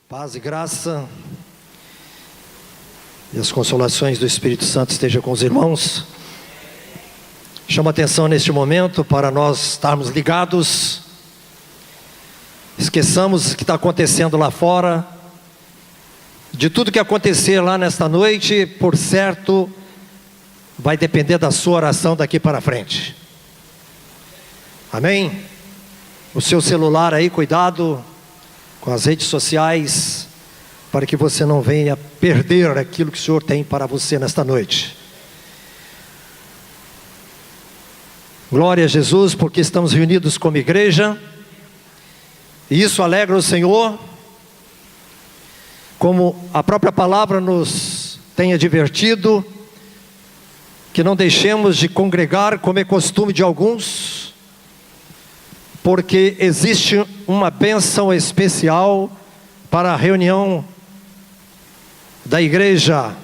Paz e graça e as consolações do Espírito Santo estejam com os irmãos. Chamo a atenção neste momento para nós estarmos ligados. Esqueçamos o que está acontecendo lá fora. De tudo que acontecer lá nesta noite, por certo, vai depender da sua oração daqui para frente. Amém? O seu celular aí, cuidado com as redes sociais, para que você não venha perder aquilo que o Senhor tem para você nesta noite. Glória a Jesus, porque estamos reunidos como igreja, e isso alegra o Senhor, como a própria palavra nos tem advertido, que não deixemos de congregar como é costume de alguns, porque existe uma bênção especial para a reunião da igreja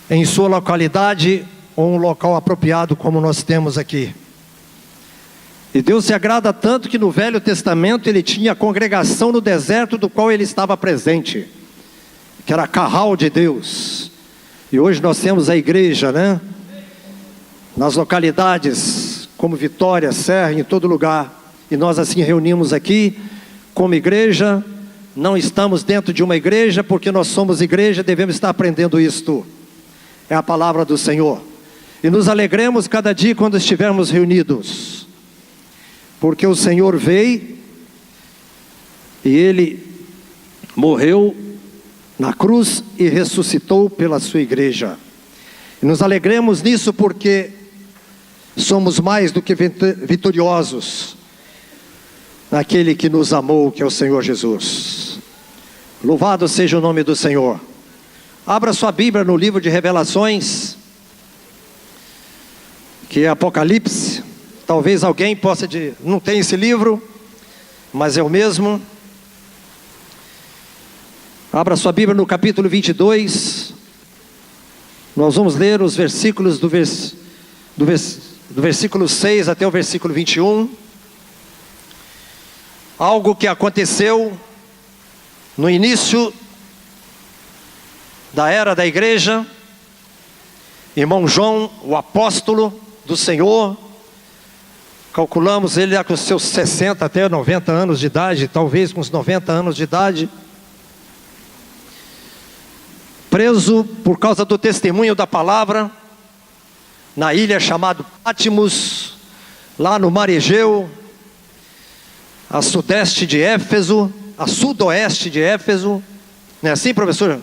em sua localidade ou um local apropriado como nós temos aqui. E Deus se agrada tanto que no Velho Testamento ele tinha a congregação no deserto do qual ele estava presente, que era Carral de Deus. E hoje nós temos a igreja, né? Nas localidades como Vitória, Serra, em todo lugar. E nós assim reunimos aqui como igreja. Não estamos dentro de uma igreja, porque nós somos igreja, devemos estar aprendendo isto. É a palavra do Senhor. E nos alegremos cada dia quando estivermos reunidos, porque o Senhor veio e Ele morreu na cruz e ressuscitou pela sua igreja. E nos alegremos nisso porque somos mais do que vitoriosos naquele que nos amou, que é o Senhor Jesus. Louvado seja o nome do Senhor. Abra sua Bíblia no livro de Revelações, que é Apocalipse. Talvez alguém possa dizer, não tem esse livro, mas é o mesmo. Abra sua Bíblia no capítulo 22. Nós vamos ler os versículos do versículo 6 até o versículo 21. Algo que aconteceu no início da era da igreja. Irmão João, o apóstolo do Senhor, calculamos ele com seus 60 até 90 anos de idade, talvez com uns 90 anos de idade, preso por causa do testemunho da palavra, na ilha chamada Patmos, lá no mar Egeu, a sudeste de Éfeso, a sudoeste de Éfeso. Não é assim, professor?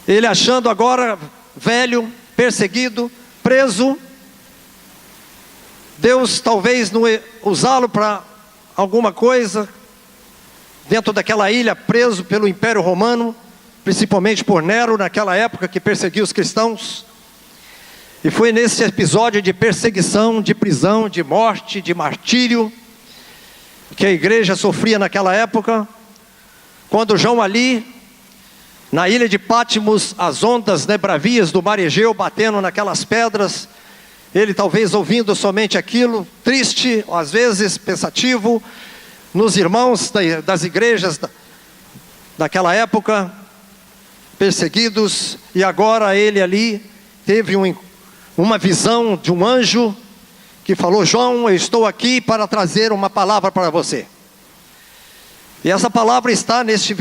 Ele achando agora velho, perseguido, preso, Deus talvez não usá-lo para alguma coisa, dentro daquela ilha, preso pelo Império Romano, principalmente por Nero, naquela época que perseguia os cristãos. E foi nesse episódio de perseguição, de prisão, de morte, de martírio, que a igreja sofria naquela época, quando João ali, na ilha de Patmos, as ondas, né, bravias do mar Egeu, batendo naquelas pedras, ele talvez ouvindo somente aquilo, triste, ou às vezes pensativo, nos irmãos das igrejas daquela época, perseguidos, e agora ele ali teve uma visão de um anjo que falou: João, eu estou aqui para trazer uma palavra para você. E essa palavra está neste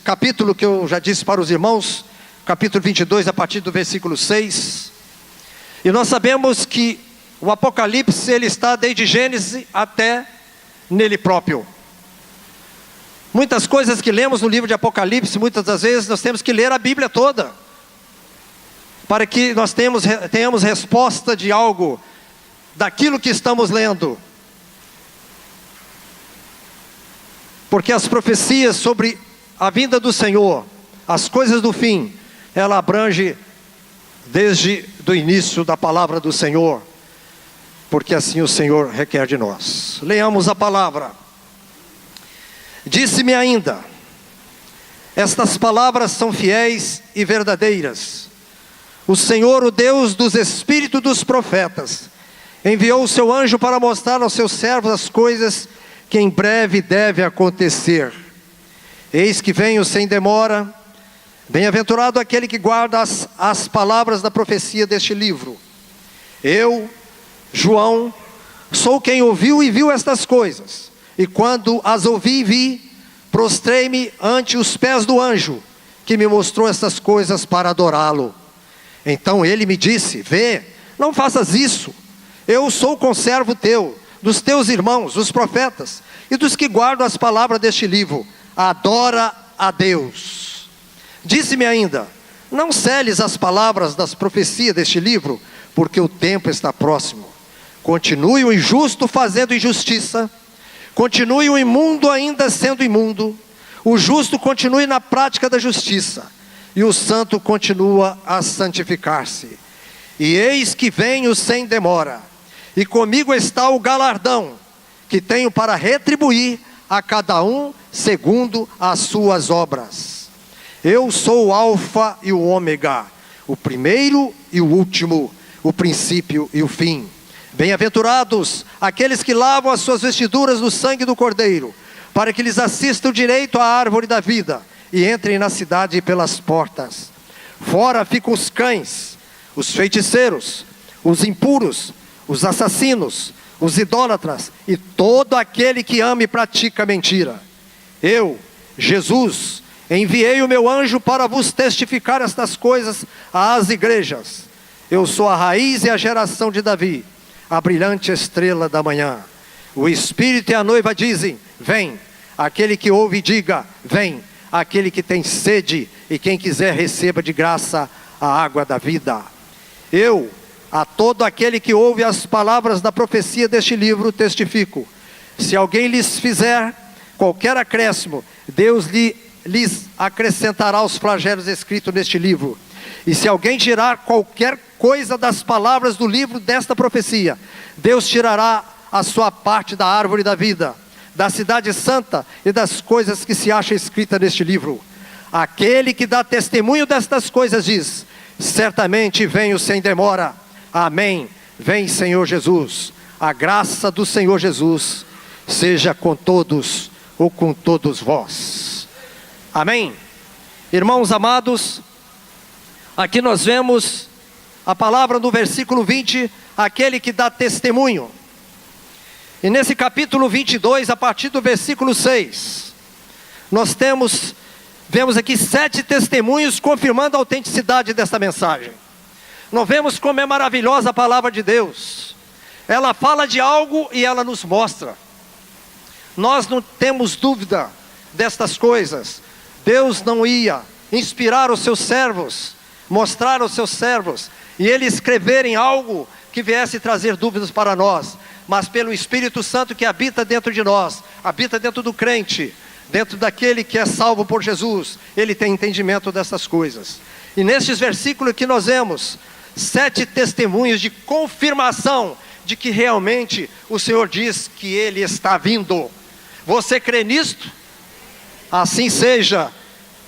capítulo que eu já disse para os irmãos, capítulo 22, a partir do versículo 6. E nós sabemos que o Apocalipse, ele está desde Gênesis até nele próprio. Muitas coisas que lemos no livro de Apocalipse, muitas das vezes nós temos que ler a Bíblia toda, para que nós tenhamos resposta de algo, daquilo que estamos lendo. Porque as profecias sobre a vinda do Senhor, as coisas do fim, ela abrange desde o início da palavra do Senhor, porque assim o Senhor requer de nós. Leamos a palavra. Disse-me ainda: estas palavras são fiéis e verdadeiras. O Senhor, o Deus dos espíritos dos profetas, enviou o seu anjo para mostrar aos seus servos as coisas que em breve deve acontecer. Eis que venho sem demora. Bem-aventurado aquele que guarda as palavras da profecia deste livro. Eu, João, sou quem ouviu e viu estas coisas. E quando as ouvi e vi, prostrei-me ante os pés do anjo, que me mostrou estas coisas para adorá-lo. Então ele me disse: vê, não faças isso. Eu sou conservo teu, dos teus irmãos, os profetas, e dos que guardam as palavras deste livro. Adora a Deus. Disse-me ainda: não seles as palavras das profecias deste livro, porque o tempo está próximo. Continue o injusto fazendo injustiça, continue o imundo ainda sendo imundo, o justo continue na prática da justiça, e o santo continua a santificar-se. E eis que venho sem demora, e comigo está o galardão, que tenho para retribuir a cada um segundo as suas obras. Eu sou o Alfa e o Ômega, o primeiro e o último, o princípio e o fim. Bem-aventurados aqueles que lavam as suas vestiduras no sangue do Cordeiro, para que lhes assistam direito à árvore da vida, e entrem na cidade pelas portas. Fora ficam os cães, os feiticeiros, os impuros, os assassinos, os idólatras, e todo aquele que ama e pratica mentira. Eu, Jesus, enviei o meu anjo para vos testificar estas coisas às igrejas. Eu sou a raiz e a geração de Davi, a brilhante estrela da manhã. O Espírito e a noiva dizem: vem. Aquele que ouve diga: vem. Aquele que tem sede, e quem quiser receba de graça a água da vida. Eu, a todo aquele que ouve as palavras da profecia deste livro, testifico: se alguém lhes fizer qualquer acréscimo, Deus lhes acrescentará os flagelos escritos neste livro. E se alguém tirar qualquer coisa das palavras do livro desta profecia, Deus tirará a sua parte da árvore da vida, da cidade santa e das coisas que se acham escritas neste livro. Aquele que dá testemunho destas coisas diz: certamente venho sem demora. Amém. Vem, Senhor Jesus. A graça do Senhor Jesus seja com todos ou com todos vós. Amém. Irmãos amados, aqui nós vemos a palavra no versículo 20, aquele que dá testemunho. E nesse capítulo 22, a partir do versículo 6, nós vemos aqui 7 testemunhos confirmando a autenticidade desta mensagem. Nós vemos como é maravilhosa a palavra de Deus. Ela fala de algo e ela nos mostra. Nós não temos dúvida destas coisas. Deus não ia inspirar os seus servos, mostrar aos seus servos, e eles escreverem algo que viesse trazer dúvidas para nós, mas pelo Espírito Santo que habita dentro de nós, habita dentro do crente, dentro daquele que é salvo por Jesus, ele tem entendimento dessas coisas. E nestes versículos que nós vemos 7 testemunhos de confirmação de que realmente o Senhor diz que Ele está vindo. Você crê nisto? Assim seja.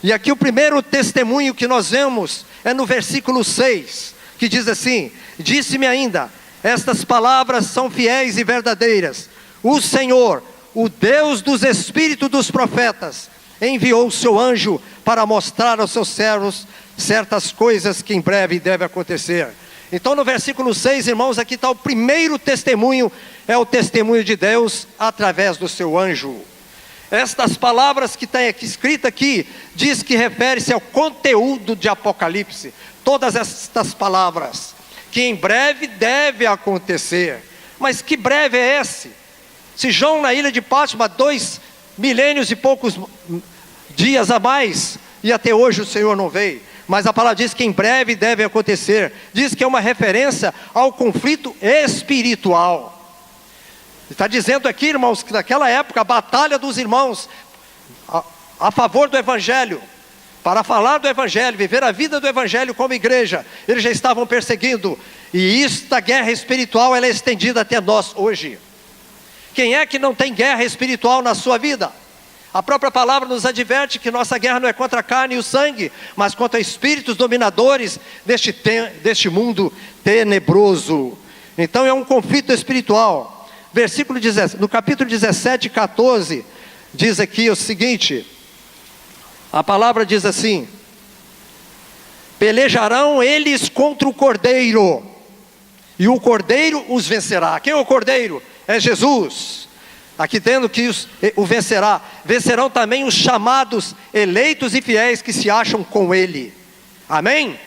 E aqui o primeiro testemunho que nós vemos é no versículo 6, que diz assim: disse-me ainda, estas palavras são fiéis e verdadeiras. O Senhor, o Deus dos espíritos dos profetas, enviou o seu anjo para mostrar aos seus servos certas coisas que em breve devem acontecer. Então no versículo 6, irmãos, aqui está o primeiro testemunho, é o testemunho de Deus através do seu anjo. Estas palavras que está escrita aqui, diz que refere-se ao conteúdo de Apocalipse. Todas estas palavras, que em breve deve acontecer. Mas que breve é esse? Se João na ilha de Patmos, 2 milênios e poucos dias a mais, e até hoje o Senhor não veio. Mas a palavra diz que em breve deve acontecer. Diz que é uma referência ao conflito espiritual. Está dizendo aqui, irmãos, que naquela época a batalha dos irmãos a favor do Evangelho, para falar do Evangelho, viver a vida do Evangelho como igreja, eles já estavam perseguindo. E esta guerra espiritual, ela é estendida até nós hoje. Quem é que não tem guerra espiritual na sua vida? A própria palavra nos adverte que nossa guerra não é contra a carne e o sangue, mas contra espíritos dominadores deste mundo tenebroso. Então é um conflito espiritual. no capítulo 17, 14, diz aqui o seguinte, a palavra diz assim: pelejarão eles contra o Cordeiro, e o Cordeiro os vencerá. Quem é o Cordeiro? É Jesus. Aqui dizendo que o vencerá. Vencerão também os chamados eleitos e fiéis que se acham com ele. Amém?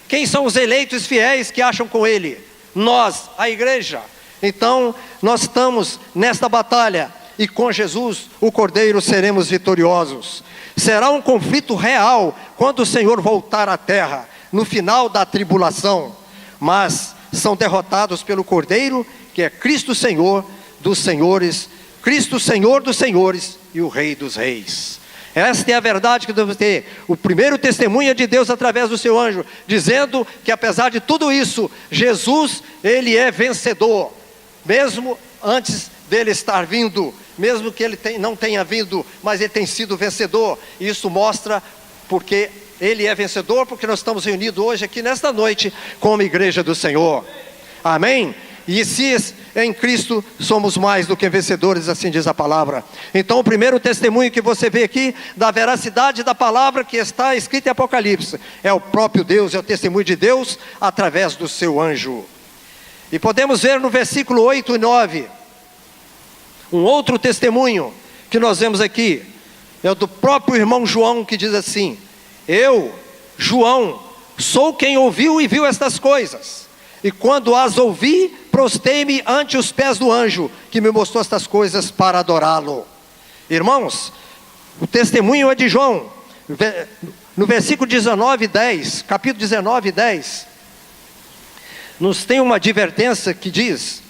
Quem são os eleitos e fiéis que acham com ele? Nós, a igreja. Então, nós estamos nesta batalha, e com Jesus, o Cordeiro, seremos vitoriosos. Será um conflito real, quando o Senhor voltar à terra, no final da tribulação. Mas são derrotados pelo Cordeiro, que é Cristo Senhor dos senhores, Cristo Senhor dos senhores e o Rei dos reis. Esta é a verdade que devemos ter. O primeiro testemunho é de Deus através do seu anjo, dizendo que apesar de tudo isso, Jesus, ele é vencedor. Mesmo antes dele estar vindo, mesmo que ele não tenha vindo, mas ele tem sido vencedor. E isso mostra porque ele é vencedor, porque nós estamos reunidos hoje aqui nesta noite como igreja do Senhor. Amém? E se em Cristo somos mais do que vencedores, assim diz a palavra. Então o primeiro testemunho que você vê aqui, da veracidade da palavra que está escrita em Apocalipse, é o próprio Deus, é o testemunho de Deus através do seu anjo. E podemos ver no versículo 8 e 9, um outro testemunho que nós vemos aqui, é o do próprio irmão João, que diz assim: eu, João, sou quem ouviu e viu estas coisas. E quando as ouvi, prostei-me ante os pés do anjo, que me mostrou estas coisas para adorá-lo. Irmãos, o testemunho é de João. No versículo 19 e 10, capítulo 19 e 10, nos tem uma advertência que diz: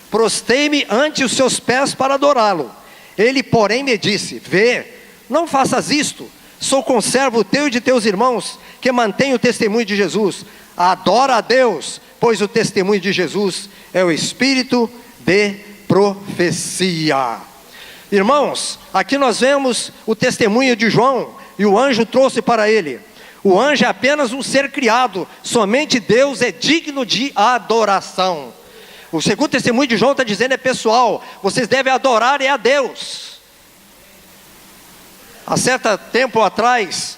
prostei-me ante os seus pés para adorá-lo. Ele, porém, me disse: vê, não faças isto. Sou conservo teu e de teus irmãos, que mantém o testemunho de Jesus. Adora a Deus, pois o testemunho de Jesus é o espírito de profecia. Irmãos, aqui nós vemos o testemunho de João, e o anjo trouxe para ele. O anjo é apenas um ser criado, somente Deus é digno de adoração. O segundo testemunho de João está dizendo é pessoal, vocês devem adorar a Deus. Há certo tempo atrás,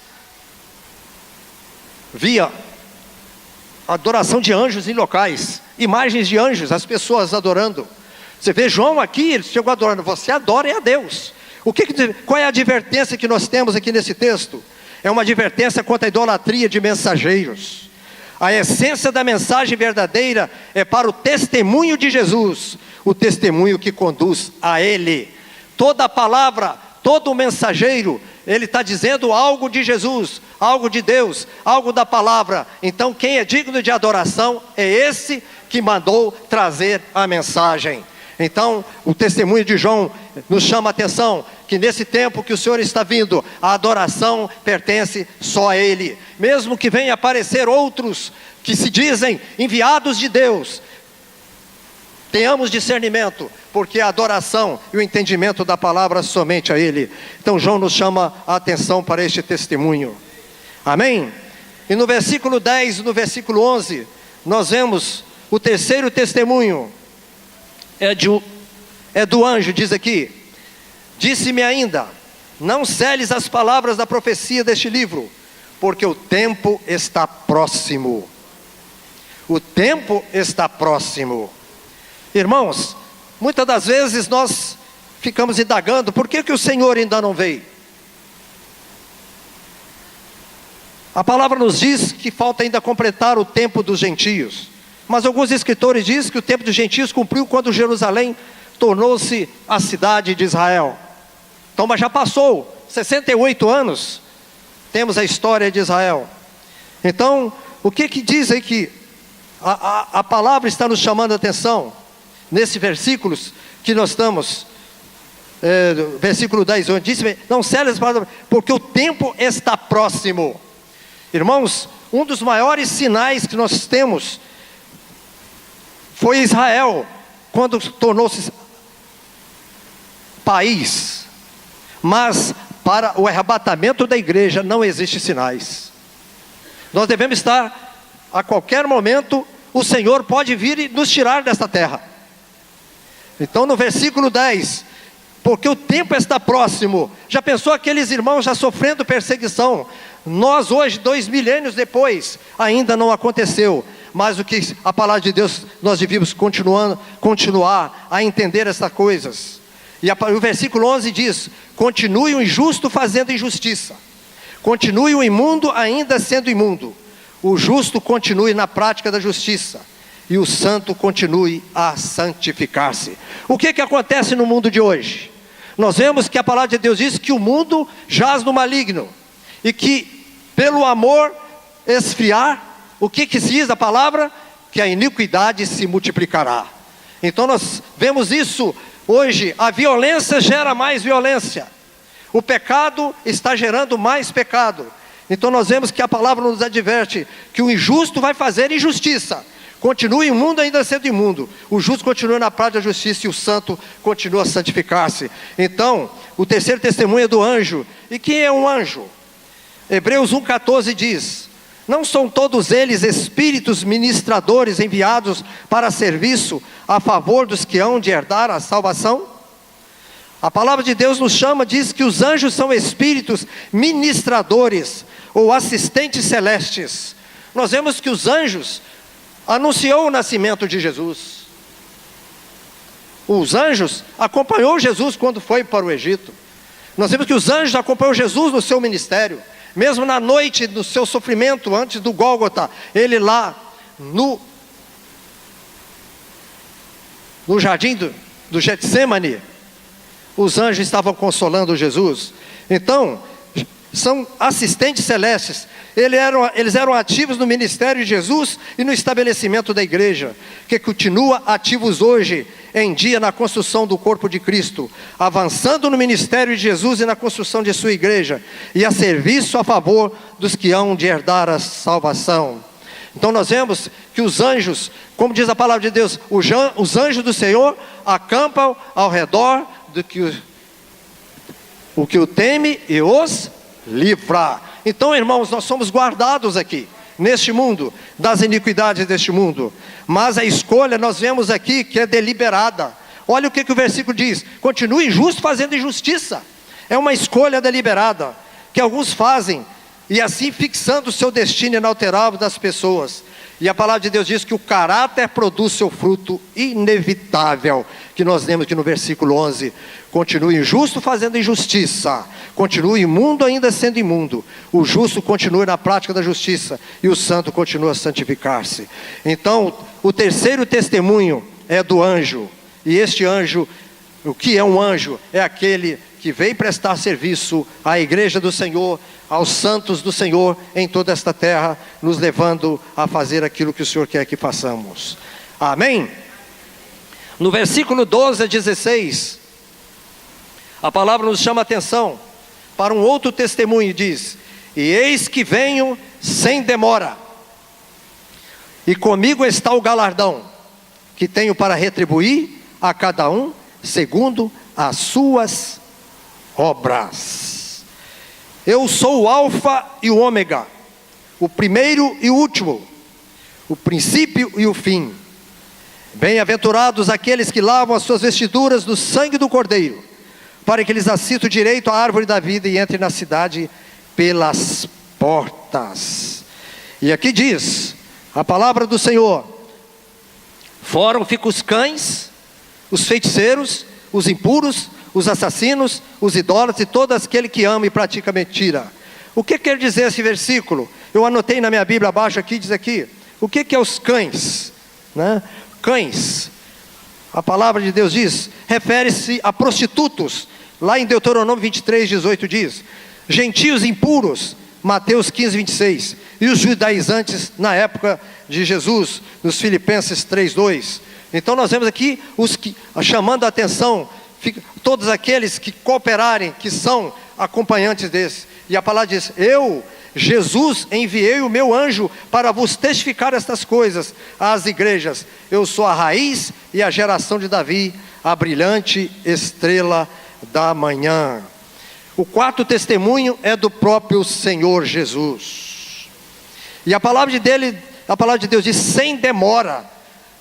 via adoração de anjos em locais, imagens de anjos, as pessoas adorando. Você vê João aqui, ele chegou adorando, você adora a Deus. Qual é a advertência que nós temos aqui nesse texto? É uma advertência contra a idolatria de mensageiros. A essência da mensagem verdadeira é para o testemunho de Jesus, o testemunho que conduz a Ele. Toda palavra, todo mensageiro, ele está dizendo algo de Jesus, algo de Deus, algo da palavra. Então quem é digno de adoração é esse que mandou trazer a mensagem. Então o testemunho de João nos chama a atenção, que nesse tempo que o Senhor está vindo, a adoração pertence só a Ele. Mesmo que venha aparecer outros que se dizem enviados de Deus, tenhamos discernimento, porque a adoração e o entendimento da palavra somente a Ele. Então João nos chama a atenção para este testemunho. Amém? E no versículo 10 e no versículo 11, nós vemos o terceiro testemunho, é do anjo, diz aqui: disse-me ainda, não seles as palavras da profecia deste livro, porque o tempo está próximo. O tempo está próximo. Irmãos, muitas das vezes nós ficamos indagando, por que o Senhor ainda não veio? A palavra nos diz que falta ainda completar o tempo dos gentios. Mas alguns escritores dizem que o tempo dos gentios cumpriu quando Jerusalém tornou-se a cidade de Israel. Então, mas já passou 68 anos, temos a história de Israel. Então, o que diz aí que a palavra está nos chamando a atenção? Nesses versículos que nós estamos, versículo 10, onde diz: não seles as palavras, porque o tempo está próximo. Irmãos, um dos maiores sinais que nós temos foi Israel, quando tornou-se país. Mas para o arrebatamento da igreja não existem sinais. Nós devemos estar, a qualquer momento, o Senhor pode vir e nos tirar desta terra. Então no versículo 10, porque o tempo está próximo. Já pensou aqueles irmãos já sofrendo perseguição? Nós hoje, 2 milênios depois, ainda não aconteceu. Mas o que a palavra de Deus, nós devíamos continuar a entender essas coisas. E o versículo 11 diz: continue o injusto fazendo injustiça, continue o imundo ainda sendo imundo, o justo continue na prática da justiça, e o santo continue a santificar-se. O que acontece no mundo de hoje? Nós vemos que a palavra de Deus diz que o mundo jaz no maligno, e que pelo amor esfriar, o que diz a palavra? Que a iniquidade se multiplicará. Então nós vemos isso hoje. A violência gera mais violência, o pecado está gerando mais pecado. Então nós vemos que a palavra nos adverte que o injusto vai fazer injustiça, continue imundo ainda sendo imundo, o justo continua na prática da justiça, e o santo continua a santificar-se. Então o terceiro testemunho é do anjo. E quem é um anjo? Hebreus 1,14 diz: não são todos eles espíritos ministradores enviados para serviço a favor dos que hão de herdar a salvação? A palavra de Deus nos chama, diz que os anjos são espíritos ministradores ou assistentes celestes. Nós vemos que os anjos anunciou o nascimento de Jesus. Os anjos acompanhou Jesus quando foi para o Egito. Nós vemos que os anjos acompanhou Jesus no seu ministério. Mesmo na noite do seu sofrimento, antes do Gólgota, ele lá no jardim do Getsemane, os anjos estavam consolando Jesus. Então, são assistentes celestes. Eles eram ativos no ministério de Jesus e no estabelecimento da igreja, que continua ativos hoje em dia na construção do corpo de Cristo, avançando no ministério de Jesus e na construção de sua igreja, e a serviço a favor dos que hão de herdar a salvação. Então nós vemos que os anjos, como diz a palavra de Deus, os anjos do Senhor acampam ao redor do que o que o teme e os livra. Então, irmãos, nós somos guardados aqui neste mundo das iniquidades deste mundo, mas a escolha nós vemos aqui que é deliberada. Olha o que o versículo diz: continue injusto fazendo injustiça. É uma escolha deliberada que alguns fazem, e assim fixando o seu destino inalterável das pessoas. E a palavra de Deus diz que o caráter produz seu fruto inevitável, que nós lemos aqui no versículo 11: continue injusto fazendo injustiça, continue imundo ainda sendo imundo, o justo continue na prática da justiça, e o santo continua a santificar-se. Então o terceiro testemunho é do anjo. E este anjo, o que é um anjo? É aquele que veio prestar serviço à igreja do Senhor, aos santos do Senhor em toda esta terra, nos levando a fazer aquilo que o Senhor quer que façamos. Amém? No versículo 12 a 16, a palavra nos chama a atenção para um outro testemunho. Diz: e eis que venho sem demora, e comigo está o galardão, que tenho para retribuir a cada um segundo as suas obras. Eu sou o alfa e o ômega, o primeiro e o último, o princípio e o fim. Bem-aventurados aqueles que lavam as suas vestiduras no sangue do Cordeiro, para que eles assistam direito à árvore da vida e entrem na cidade pelas portas. E aqui diz a palavra do Senhor: fora ficam os cães, os feiticeiros, os impuros, os assassinos, os idólatras e todo aquele que ama e pratica mentira. O que quer dizer esse versículo? Eu anotei na minha Bíblia abaixo aqui, diz aqui, o que é os cães? Né? Cães, a palavra de Deus diz, refere-se a prostitutos. Lá em Deuteronômio 23, 18 diz, gentios impuros, Mateus 15, 26, e os judaizantes na época de Jesus, nos Filipenses 3, 2. Então nós vemos aqui os que, chamando a atenção, todos aqueles que cooperarem, que são acompanhantes desse. E a palavra diz: eu, Jesus, enviei o meu anjo para vos testificar estas coisas às igrejas. Eu sou a raiz e a geração de Davi, a brilhante estrela da manhã. O quarto testemunho é do próprio Senhor Jesus. E a palavra de Deus diz: sem demora.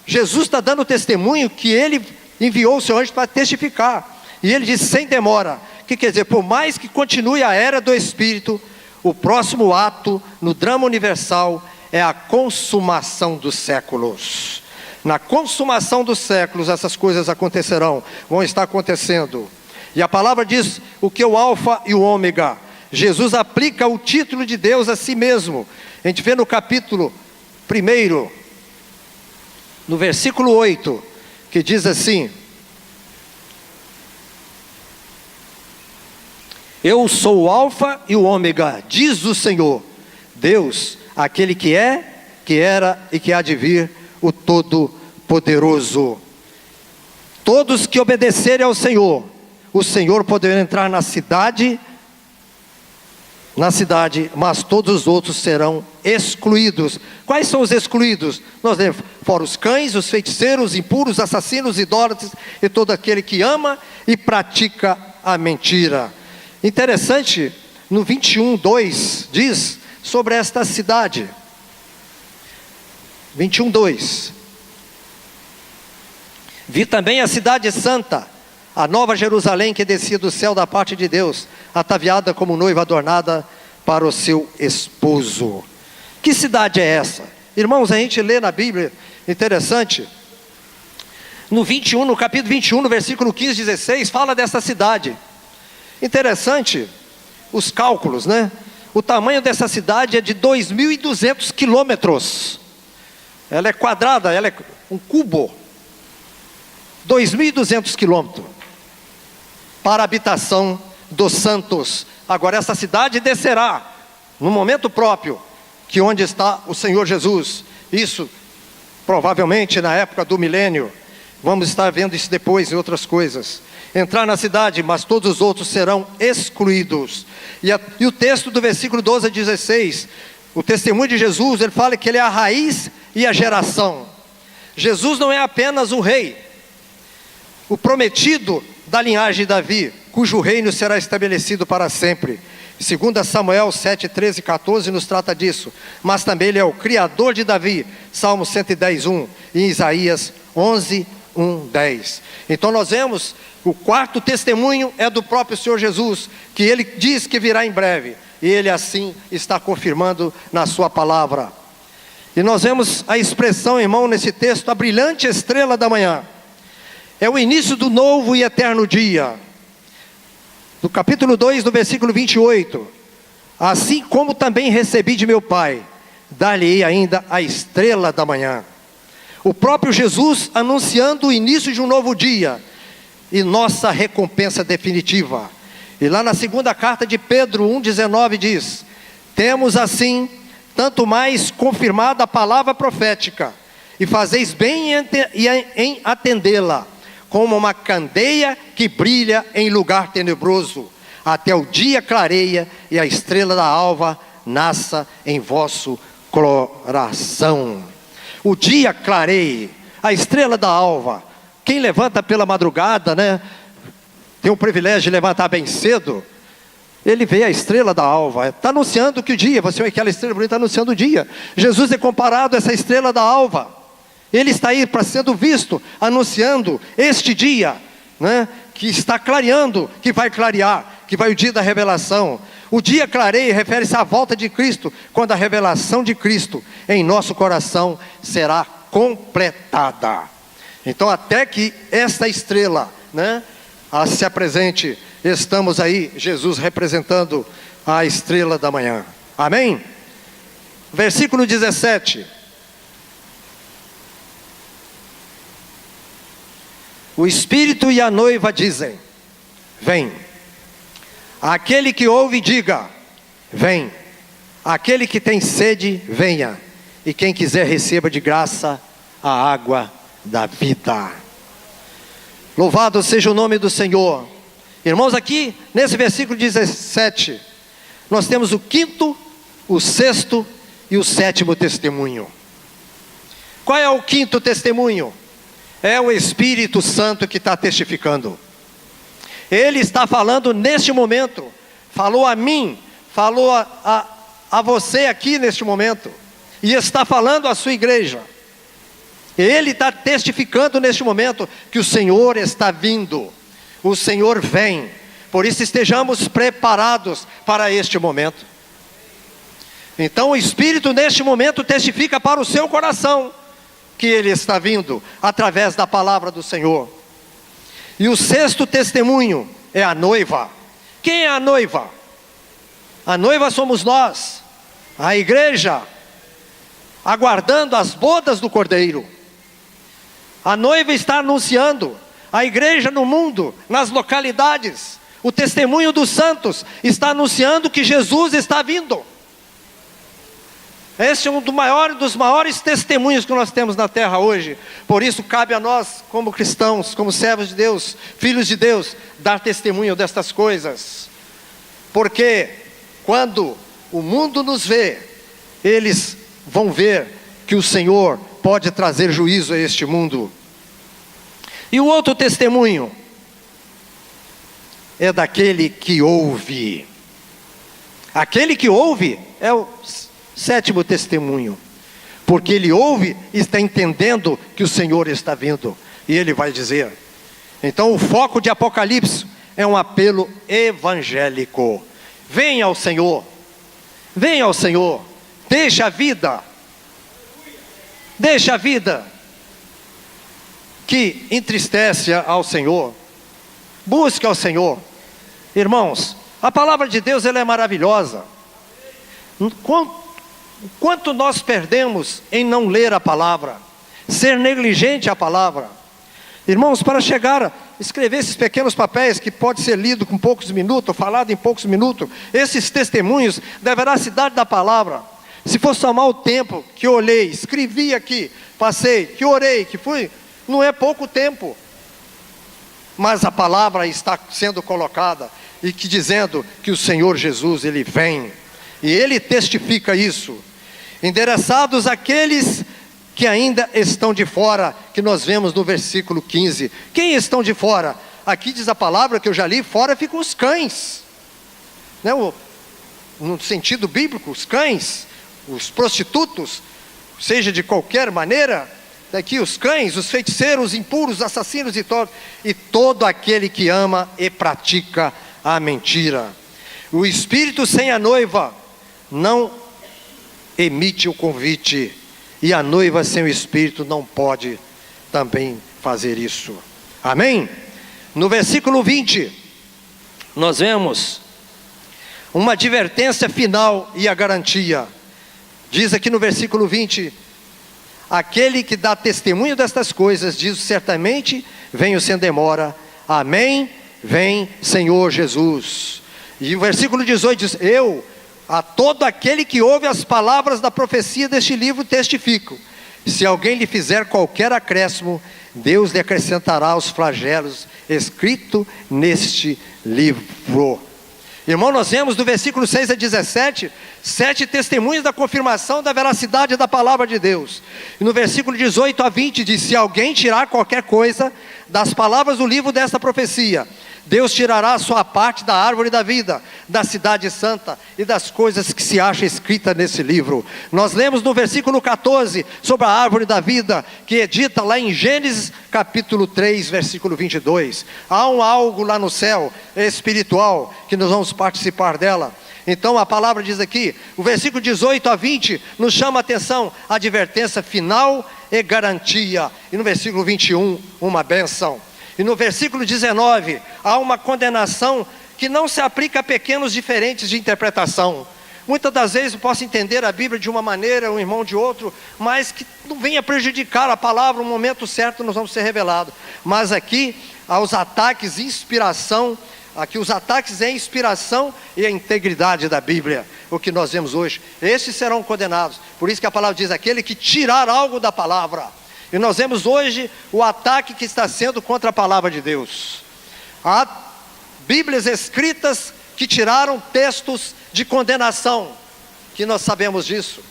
Jesus está dando testemunho que ele enviou o seu anjo para testificar. E ele disse, sem demora. O que quer dizer? Por mais que continue a era do Espírito, o próximo ato no drama universal é a consumação dos séculos. Na consumação dos séculos essas coisas acontecerão, vão estar acontecendo. E a palavra diz o que é o alfa e o ômega. Jesus aplica o título de Deus a si mesmo. A gente vê no capítulo 1, no versículo 8, que diz assim: eu sou o alfa e o ômega, diz o Senhor, Deus, aquele que é, que era e que há de vir, o Todo-Poderoso. Todos que obedecerem ao Senhor, o Senhor poderá entrar na cidade, mas todos os outros serão excluídos. Quais são os excluídos? Nós lemos, fora os cães, os feiticeiros, os impuros, assassinos, idólatras e todo aquele que ama e pratica a mentira. Interessante, no 21:2 diz sobre esta cidade. 21:2. Vi também a cidade santa, a nova Jerusalém que descia do céu da parte de Deus, ataviada como noiva adornada para o seu esposo. Que cidade é essa? Irmãos, a gente lê na Bíblia, interessante, no capítulo 21, no versículo 15, 16, fala dessa cidade. Interessante, os cálculos, né? O tamanho dessa cidade é de 2.200 quilômetros. Ela é quadrada, ela é um cubo. 2.200 quilômetros para a habitação dos santos. Agora essa cidade descerá no momento próprio, que onde está o Senhor Jesus. Isso provavelmente na época do milênio. Vamos estar vendo isso depois em outras coisas. Entrar na cidade, mas todos os outros serão excluídos. E o texto do versículo 12 a 16, o testemunho de Jesus, ele fala que ele é a raiz e a geração. Jesus não é apenas um rei, o prometido da linhagem de Davi, cujo reino será estabelecido para sempre. 2 Samuel 7, 13 e 14 nos trata disso. Mas também ele é o criador de Davi, Salmo 110, 1, e Isaías 11, 1, 10. Então nós vemos, o quarto testemunho é do próprio Senhor Jesus, que ele diz que virá em breve, e ele assim está confirmando na sua palavra. E nós vemos a expressão, irmão, nesse texto, a brilhante estrela da manhã. É o início do novo e eterno dia. No capítulo 2, no versículo 28. Assim como também recebi de meu Pai, dar-lhe-ei ainda a estrela da manhã. O próprio Jesus anunciando o início de um novo dia e nossa recompensa definitiva. E lá na segunda carta de Pedro 1,19 diz: temos assim tanto mais confirmada a palavra profética, e fazeis bem em atendê-la, como uma candeia que brilha em lugar tenebroso, até o dia clareia e a estrela da alva nasça em vosso coração. O dia clareia, a estrela da alva. Quem levanta pela madrugada, né, tem o privilégio de levantar bem cedo, ele vê a estrela da alva, está anunciando que o dia, você vê aquela estrela bonita, está anunciando o dia. Jesus é comparado a essa estrela da alva. Ele está aí para sendo visto, anunciando este dia, né, que está clareando, que vai clarear, que vai o dia da revelação. O dia clareia refere-se à volta de Cristo, quando a revelação de Cristo em nosso coração será completada. Então até que esta estrela, né, se apresente, estamos aí, Jesus representando a estrela da manhã. Amém? Versículo 17. O Espírito e a noiva dizem: vem. Aquele que ouve, diga: vem. Aquele que tem sede, venha. E quem quiser, receba de graça a água da vida. Louvado seja o nome do Senhor. Irmãos, aqui nesse versículo 17, nós temos o quinto, o sexto e o sétimo testemunho. Qual é o quinto testemunho? É o Espírito Santo que está testificando. Ele está falando neste momento, falou a mim, falou a você aqui neste momento, e está falando à sua igreja. Ele está testificando neste momento que o Senhor está vindo. O Senhor vem. Por isso estejamos preparados para este momento. Então o Espírito neste momento testifica para o seu coração que Ele está vindo através da palavra do Senhor. E o sexto testemunho é a noiva. Quem é a noiva? A noiva somos nós, a igreja, aguardando as bodas do Cordeiro. A noiva está anunciando, a igreja no mundo, nas localidades, o testemunho dos santos está anunciando que Jesus está vindo. Esse é um dos maiores testemunhos que nós temos na terra hoje. Por isso cabe a nós, como cristãos, como servos de Deus, filhos de Deus, dar testemunho destas coisas. Porque quando o mundo nos vê, eles vão ver que o Senhor pode trazer juízo a este mundo. E o outro testemunho é daquele que ouve. Aquele que ouve é o sétimo testemunho, porque ele ouve e está entendendo que o Senhor está vindo, e ele vai dizer. Então o foco de Apocalipse é um apelo evangélico. Venha ao Senhor, venha ao Senhor, deixa a vida que entristece ao Senhor, busque ao Senhor. Irmãos, a palavra de Deus ela é maravilhosa. Quanto nós perdemos em não ler a palavra, ser negligente à palavra. Irmãos, para chegar a escrever esses pequenos papéis que pode ser lido com poucos minutos, falado em poucos minutos, esses testemunhos da veracidade da palavra. Se for somar o tempo que eu olhei, escrevi aqui, passei, que orei, que fui, não é pouco tempo. Mas a palavra está sendo colocada e que dizendo que o Senhor Jesus, Ele vem. E Ele testifica isso. Endereçados àqueles que ainda estão de fora, que nós vemos no versículo 15. Quem estão de fora? Aqui diz a palavra que eu já li, fora ficam os cães. No sentido bíblico, os cães, os prostitutos, seja de qualquer maneira, daqui os cães, os feiticeiros, os impuros, os assassinos e todo aquele que ama e pratica a mentira. O espírito sem a noiva não emite o convite, e a noiva sem o espírito não pode também fazer isso. Amém? No versículo 20, nós vemos uma advertência final e a garantia. Diz aqui no versículo 20: aquele que dá testemunho destas coisas, diz certamente, venho sem demora. Amém? Vem, Senhor Jesus. E o versículo 18 diz: eu, a todo aquele que ouve as palavras da profecia deste livro, testifico. Se alguém lhe fizer qualquer acréscimo, Deus lhe acrescentará os flagelos escrito neste livro. Irmão, nós vemos do versículo 6 a 17, 7 testemunhos da confirmação da veracidade da palavra de Deus. E no versículo 18 a 20 diz: se alguém tirar qualquer coisa das palavras do livro desta profecia, Deus tirará a sua parte da árvore da vida, da cidade santa e das coisas que se acham escritas nesse livro. Nós lemos no versículo 14 sobre a árvore da vida, que é dita lá em Gênesis capítulo 3, versículo 22. Há algo lá no céu espiritual, que nós vamos participar dela. Então a palavra diz aqui, o versículo 18 a 20, nos chama a atenção, a advertência final e garantia. E no versículo 21, uma bênção. E no versículo 19, há uma condenação que não se aplica a pequenos diferentes de interpretação. Muitas das vezes eu posso entender a Bíblia de uma maneira, um irmão de outro, mas que não venha prejudicar a palavra, no momento certo nós vamos ser revelados. Mas aqui, aos ataques, inspiração, aqui os ataques é a inspiração e a integridade da Bíblia, o que nós vemos hoje. Esses serão condenados. Por isso que a palavra diz, aquele que tirar algo da palavra. E nós vemos hoje o ataque que está sendo contra a palavra de Deus. Há Bíblias escritas que tiraram textos de condenação, que nós sabemos disso,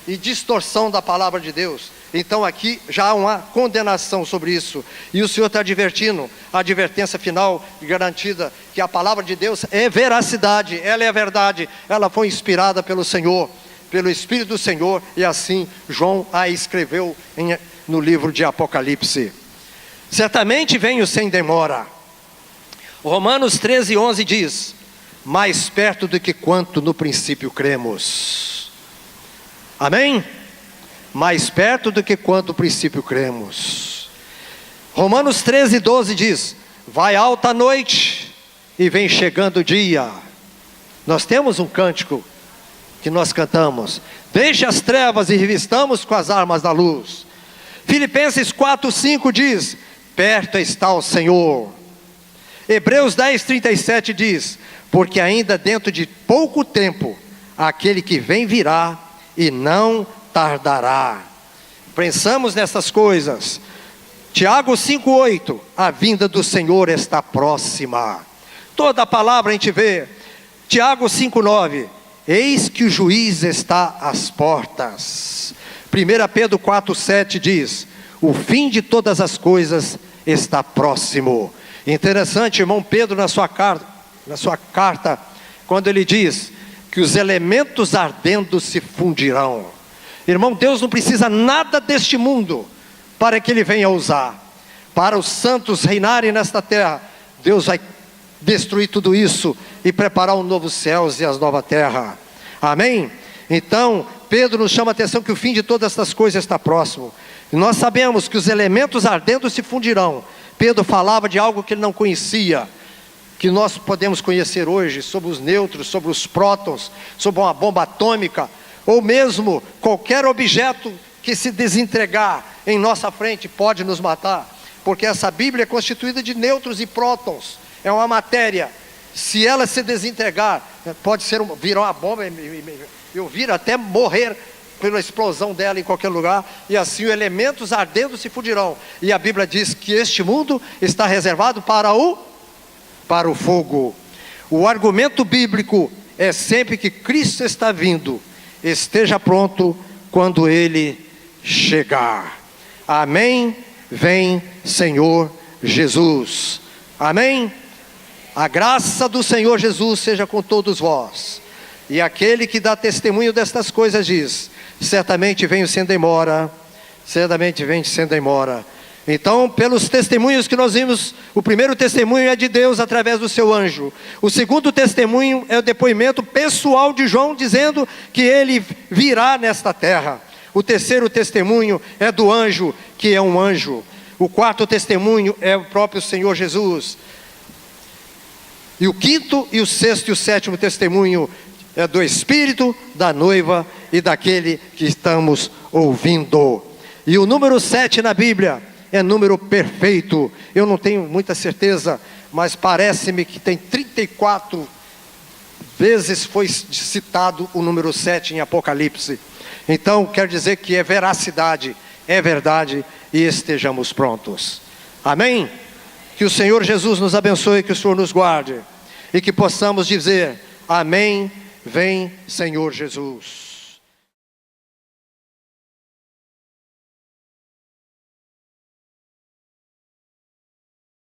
e distorção da palavra de Deus. Então aqui já há uma condenação sobre isso, e o Senhor está advertindo, a advertência final garantida, que a palavra de Deus é veracidade, ela é a verdade, ela foi inspirada pelo Senhor, pelo Espírito do Senhor, e assim João a escreveu no livro de Apocalipse. Certamente venho sem demora. Romanos 13:11 diz: mais perto do que quanto no princípio cremos. Amém? Mais perto do que quanto no princípio cremos. Romanos 13:12 diz: vai alta a noite e vem chegando o dia. Nós temos um cântico que nós cantamos: deixe as trevas e revistamos com as armas da luz. Filipenses 4:5 diz: perto está o Senhor. Hebreus 10:37 diz: porque ainda dentro de pouco tempo aquele que vem virá e não tardará. Pensamos nessas coisas. Tiago 5:8: a vinda do Senhor está próxima. Toda a palavra a gente vê. Tiago 5:9: eis que o juiz está às portas. 1 Pedro 4:7 diz: o fim de todas as coisas está próximo. Interessante, irmão Pedro, na sua carta, quando ele diz que os elementos ardendo se fundirão. Irmão, Deus não precisa nada deste mundo para que Ele venha usar. Para os santos reinarem nesta terra, Deus vai destruir tudo isso e preparar um novo céus e as nova terra. Amém? Então, Pedro nos chama a atenção que o fim de todas estas coisas está próximo. E nós sabemos que os elementos ardendo se fundirão. Pedro falava de algo que ele não conhecia, que nós podemos conhecer hoje, sobre os nêutrons, sobre os prótons, sobre uma bomba atômica, ou mesmo qualquer objeto que se desentregar em nossa frente pode nos matar, porque essa Bíblia é constituída de nêutrons e prótons, é uma matéria. Se ela se desentregar, pode virar uma bomba, eu vir até morrer pela explosão dela em qualquer lugar, e assim os elementos ardendo se fundirão. E a Bíblia diz que este mundo está reservado para o fogo. O argumento bíblico é sempre que Cristo está vindo. Esteja pronto quando Ele chegar. Amém? Vem, Senhor Jesus. Amém? A graça do Senhor Jesus seja com todos vós. E aquele que dá testemunho destas coisas diz: certamente venho sem demora, certamente venho sem demora. Então, pelos testemunhos que nós vimos, o primeiro testemunho é de Deus através do seu anjo. O segundo testemunho é o depoimento pessoal de João, dizendo que ele virá nesta terra. O terceiro testemunho é do anjo, que é um anjo. O quarto testemunho é o próprio Senhor Jesus. E o quinto, e o sexto e o sétimo testemunho é do Espírito, da noiva e daquele que estamos ouvindo. E o número 7 na Bíblia é número perfeito. Eu não tenho muita certeza, mas parece-me que tem 34 vezes foi citado o número 7 em Apocalipse. Então quer dizer que é veracidade, é verdade, e estejamos prontos. Amém? Que o Senhor Jesus nos abençoe, que o Senhor nos guarde, e que possamos dizer: amém, vem Senhor Jesus.